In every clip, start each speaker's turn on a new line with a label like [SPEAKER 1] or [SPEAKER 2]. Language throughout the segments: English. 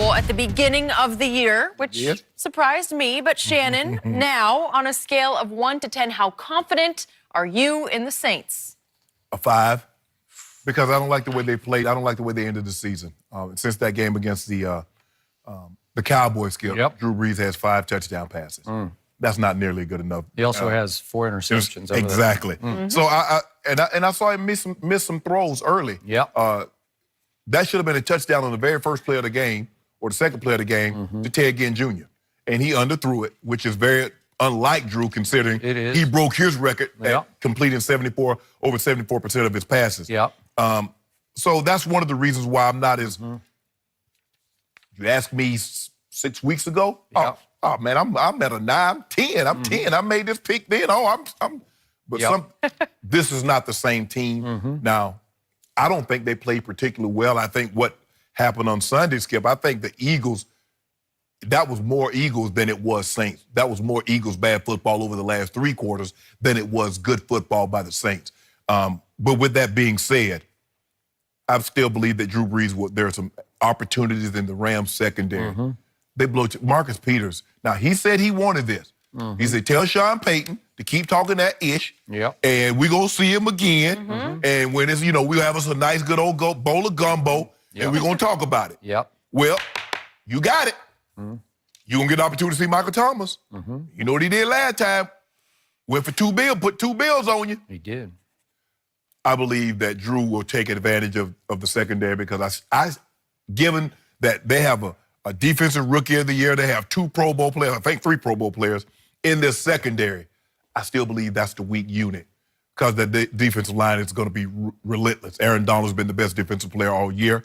[SPEAKER 1] Bowl at the beginning of the year, which surprised me. But Shannon, now on a scale of 1 to 10, how confident are you in the Saints?
[SPEAKER 2] A 5, because I don't like the way they played. I don't like the way they ended the season. Since that game against the Cowboys, Skip, Drew Brees has 5 touchdown passes. That's not nearly good enough.
[SPEAKER 3] He also has 4 interceptions.
[SPEAKER 2] Exactly. So I saw him miss some throws early. That should have been a touchdown on the very first play of the game or the second play of the game to Ted Ginn Jr. And he underthrew it, which is very unlike Drew, considering he broke his record at completing over 74% of his passes. So that's one of the reasons why I'm not as. You asked me 6 weeks ago. Oh man, I'm at a 9, 10. I'm 10. I made this pick then. This is not the same team now. I don't think they played particularly well. I think what happened on Sunday, Skip, I think the Eagles, that was more Eagles than it was Saints. That was more Eagles bad football over the last 3 quarters than it was good football by the Saints. But with that being said, I still believe that Drew Brees, there are some opportunities in the Rams secondary. They blow Marcus Peters. Now, he said he wanted this. He said, tell Sean Payton to keep talking that ish, and we're going to see him again. And when it's, we'll have us a nice, good old bowl of gumbo, and we're going to talk about it. Well, you got it. You're going to get an opportunity to see Michael Thomas. You know what he did last time? Went for 2 bills, put 2 bills on you.
[SPEAKER 3] He did.
[SPEAKER 2] I believe that Drew will take advantage of the secondary because given that they have a defensive rookie of the year, they have 2 Pro Bowl players, I think 3 Pro Bowl players in this secondary. I still believe that's the weak unit because the defensive line is going to be relentless. Aaron Donald's been the best defensive player all year.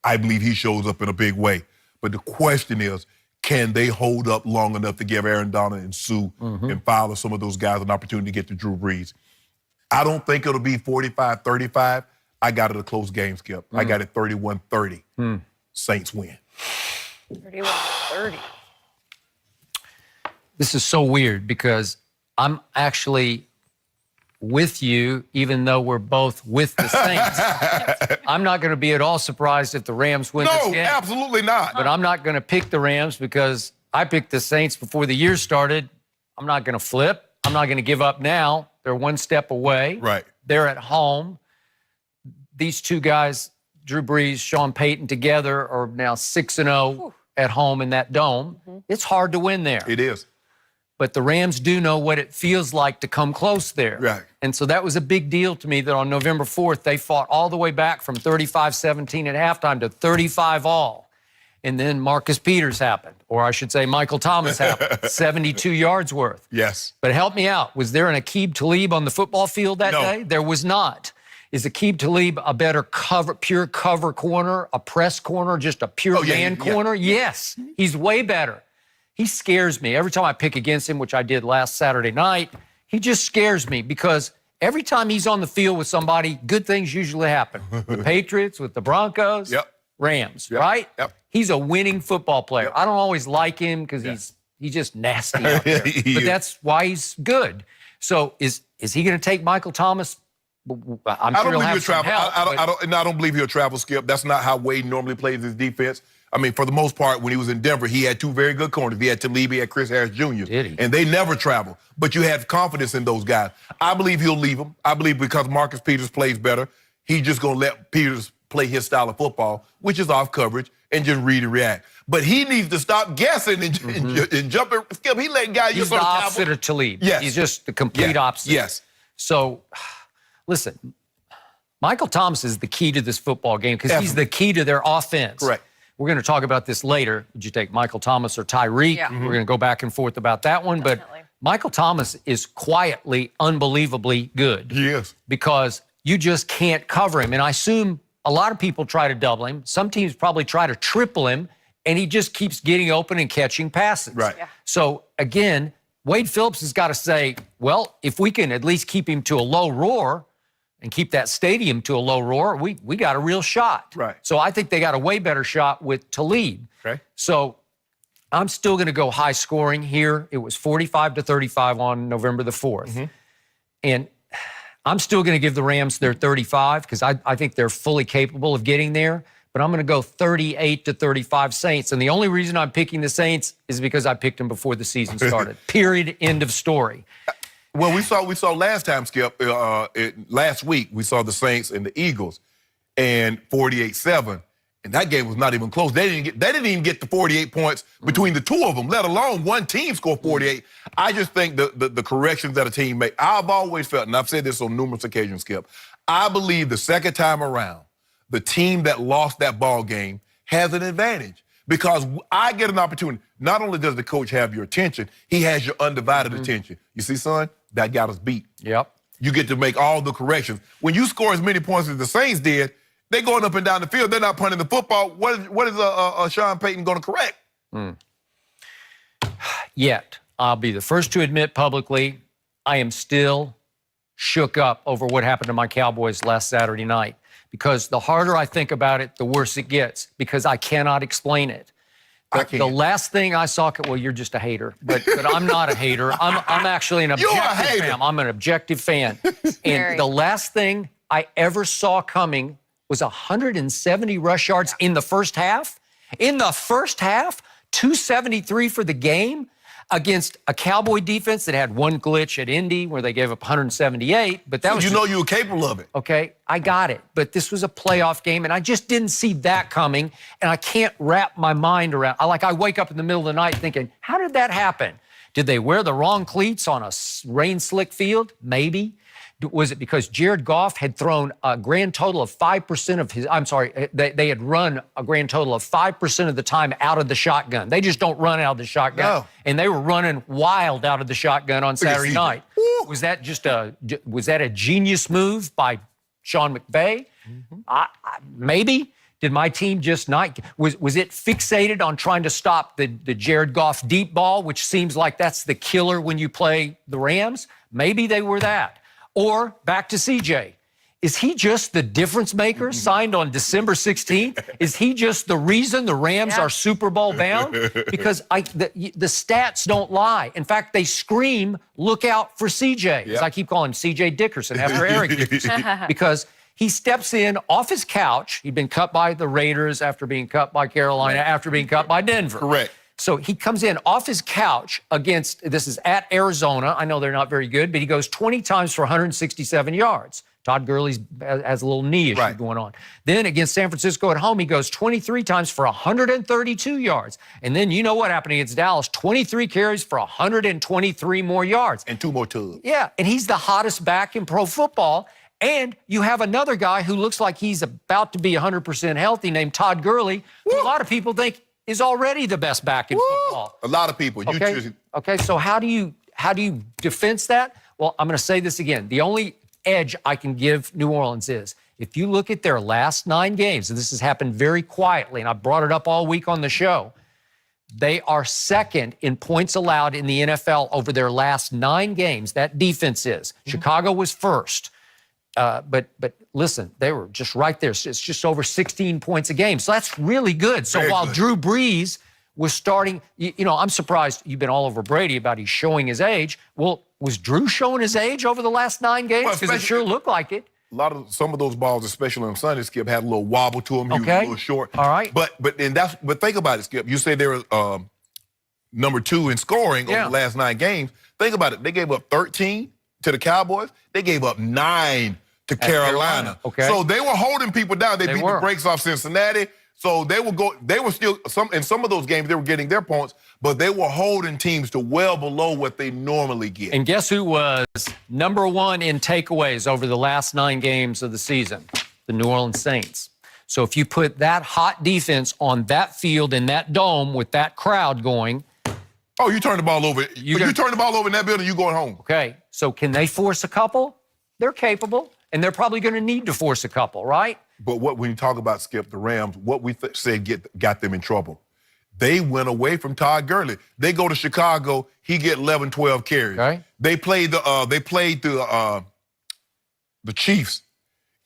[SPEAKER 2] I believe he shows up in a big way. But the question is, can they hold up long enough to give Aaron Donald and Sue and Fowler, some of those guys, an opportunity to get to Drew Brees? I don't think it'll be 45-35. I got it a close game, Skip. I got it 31-30. Saints win.
[SPEAKER 1] 31-30.
[SPEAKER 3] This is so weird because I'm actually with you, even though we're both with the Saints. I'm not going to be at all surprised if the Rams win this game.
[SPEAKER 2] No, absolutely not.
[SPEAKER 3] But I'm not going to pick the Rams because I picked the Saints before the year started. I'm not going to flip. I'm not going to give up now. They're 1 step away. They're at home. These 2 guys, Drew Brees, Sean Payton, together are now 6-0 at home in that dome. It's hard to win there.
[SPEAKER 2] It is.
[SPEAKER 3] But the Rams do know what it feels like to come close there. And so that was a big deal to me that on November 4th, they fought all the way back from 35-17 at halftime to 35-all. And then Marcus Peters happened, or I should say Michael Thomas happened, 72 yards worth. But help me out. Was there an Aqib Talib on the football field that day? There was not. Is Aqib Talib a better pure cover corner, a press corner, just a pure man corner? Yes, he's way better. He scares me. Every time I pick against him, which I did last Saturday night, he just scares me because every time he's on the field with somebody, good things usually happen. The Patriots, with the Broncos, Rams, right? He's a winning football player. I don't always like him because he's just nasty out there. But that's why he's good. So is he going to take Michael Thomas? I don't believe he'll travel.
[SPEAKER 2] I don't believe he'll travel, Skip. That's not how Wade normally plays his defense. I mean, for the most part, when he was in Denver, he had 2 very good corners. He had Talib, he had Chris Harris Jr. And they never travel. But you have confidence in those guys. I believe he'll leave them. I believe because Marcus Peters plays better, he's just going to let Peters play his style of football, which is off coverage, and just read and react. But he needs to stop guessing and jumping. Skip, he let guys...
[SPEAKER 3] He's the opposite of Talib. He's just the complete opposite. So, listen, Michael Thomas is the key to this football game because he's the key to their offense. We're going to talk about this later. Would you take Michael Thomas or Tyreek? We're going to go back and forth about that one. But Michael Thomas is quietly, unbelievably good.
[SPEAKER 2] He is.
[SPEAKER 3] Because you just can't cover him. And I assume a lot of people try to double him. Some teams probably try to triple him, and he just keeps getting open and catching passes. So, again, Wade Phillips has got to say, well, if we can at least keep him to a low roar, and keep that stadium to a low roar, we got a real shot. So I think they got a way better shot with Talib. So I'm still going to go high scoring here. It was 45-35 on November the 4th. And I'm still going to give the Rams their 35 because I think they're fully capable of getting there. but I'm going to go 38-35 Saints. And the only reason I'm picking the Saints is because I picked them before the season started. Period. End of story.
[SPEAKER 2] Well, we saw last time, Skip, last week, we saw the Saints and the Eagles, and 48-7. And that game was not even close. They didn't even get the 48 points between the two of them, let alone one team score 48. I just think the corrections that a team made, I've always felt, and I've said this on numerous occasions, Skip, I believe the second time around, the team that lost that ball game has an advantage because I get an opportunity. Not only does the coach have your attention, he has your undivided attention. You see, son, that got us beat.
[SPEAKER 3] Yep.
[SPEAKER 2] You get to make all the corrections. When you score as many points as the Saints did, they're going up and down the field. They're not punting the football. What is Sean Payton going to correct?
[SPEAKER 3] Yet, I'll be the first to admit publicly, I am still shook up over what happened to my Cowboys last Saturday night. Because the harder I think about it, the worse it gets. Because I cannot explain it. The last thing I saw, well, you're just a hater, but I'm not a hater. I'm actually an objective fan. I'm an objective fan. And the last thing I ever saw coming was 170 rush yards in the first half. In the first half, 273 for the game against a Cowboy defense that had one glitch at Indy where they gave up 178. But that was
[SPEAKER 2] you know you were capable of it.
[SPEAKER 3] Okay, I got it. But this was a playoff game, and I just didn't see that coming, and I can't wrap my mind around. I wake up in the middle of the night thinking, how did that happen? Did they wear the wrong cleats on a rain-slick field? Maybe. Was it because Jared Goff had thrown a grand total of 5% of his, they had run a grand total of 5% of the time out of the shotgun. They just don't run out of the shotgun. No. And they were running wild out of the shotgun on Saturday night. Was that a genius move by Sean McVay? Maybe. Did my team just not, was it fixated on trying to stop the Jared Goff deep ball, which seems like that's the killer when you play the Rams? Maybe they were that. Or back to CJ. Is he just the difference maker signed on December 16th? Is he just the reason the Rams are Super Bowl bound? Because the stats don't lie. In fact, they scream, look out for CJ. As I keep calling him CJ Dickerson after Eric Dickerson. Because he steps in off his couch. He'd been cut by the Raiders after being cut by Carolina, after being cut by Denver.
[SPEAKER 2] Correct.
[SPEAKER 3] So he comes in off his couch against, this is at Arizona. I know they're not very good, but he goes 20 times for 167 yards. Todd Gurley has a little knee issue going on. Then against San Francisco at home, he goes 23 times for 132 yards. And then you know what happened against Dallas, 23 carries for 123 more yards.
[SPEAKER 2] And 2 more tubs.
[SPEAKER 3] Yeah, and he's the hottest back in pro football. And you have another guy who looks like he's about to be 100% healthy named Todd Gurley, who a lot of people think is already the best back in football.
[SPEAKER 2] A lot of people.
[SPEAKER 3] Okay, so how do you defense that? Well, I'm going to say this again. The only edge I can give New Orleans is if you look at their last 9 games, and this has happened very quietly, and I brought it up all week on the show, they are second in points allowed in the NFL over their last 9 games. That defense is. Chicago was first. But listen, they were just right there. It's just over 16 points a game. So that's really good. So while Drew Brees was starting, you know, I'm surprised you've been all over Brady about he's showing his age. Well, was Drew showing his age over the last 9 games? Because it sure looked like it.
[SPEAKER 2] Some of those balls, especially on Sunday, Skip, had a little wobble to them. He was a little short.
[SPEAKER 3] All right.
[SPEAKER 2] But think about it, Skip. You say they were number 2 in scoring over the last 9 games. Think about it. They gave up 13 to the Cowboys. They gave up 9 to Carolina.
[SPEAKER 3] Okay.
[SPEAKER 2] So they were holding people down. They beat the brakes off Cincinnati. So they were still in some of those games they were getting their points, but they were holding teams to well below what they normally get.
[SPEAKER 3] And guess who was number 1 in takeaways over the last 9 games of the season? The New Orleans Saints. So if you put that hot defense on that field in that dome with that crowd going.
[SPEAKER 2] Oh, you turn the ball over. You turn the ball over in that building, you going home.
[SPEAKER 3] Okay. So can they force a couple? They're capable. And they're probably going to need to force a couple, right?
[SPEAKER 2] But when you talk about, Skip, the Rams, what we said got them in trouble. They went away from Todd Gurley. They go to Chicago, he get 11, 12 carries.
[SPEAKER 3] Okay.
[SPEAKER 2] They played the Chiefs.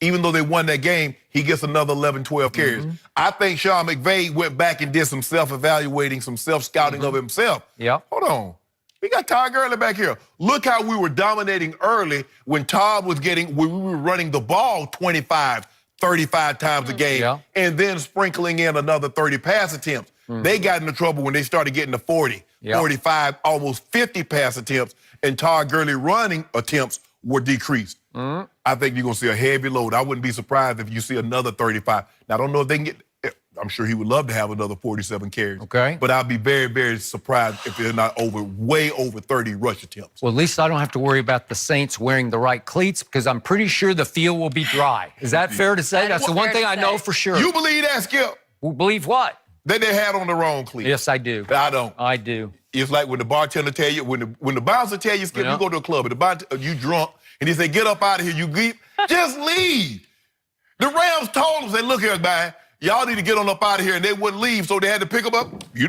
[SPEAKER 2] Even though they won that game, he gets another 11, 12 carries. I think Sean McVay went back and did some self-evaluating, some self-scouting of himself.
[SPEAKER 3] Yeah.
[SPEAKER 2] Hold on. We got Todd Gurley back here. Look how we were dominating early when Todd was we were running the ball 25, 35 times a game, and then sprinkling in another 30 pass attempts. They got into trouble when they started getting to 40, 45, almost 50 pass attempts, and Todd Gurley running attempts were decreased. I think you're going to see a heavy load. I wouldn't be surprised if you see another 35. Now, I don't know if they can get, I'm sure he would love to have another 47 carries.
[SPEAKER 3] Okay.
[SPEAKER 2] But I'd be very, very surprised if they're not way over 30 rush attempts.
[SPEAKER 3] Well, at least I don't have to worry about the Saints wearing the right cleats because I'm pretty sure the field will be dry. Is that fair to say? That's the one thing I know for sure.
[SPEAKER 2] You believe that, Skip?
[SPEAKER 3] Believe what?
[SPEAKER 2] That they had on the wrong cleats.
[SPEAKER 3] Yes, I do.
[SPEAKER 2] I don't.
[SPEAKER 3] I do.
[SPEAKER 2] It's like when the bartender tell you, when the bouncer tell you, Skip, you go to a club, and the bartender, you drunk, and he say, get up out of here, you geek, just leave. The Rams told them, say, look here, man, y'all need to get on up out of here, and they wouldn't leave, so they had to pick them up. You know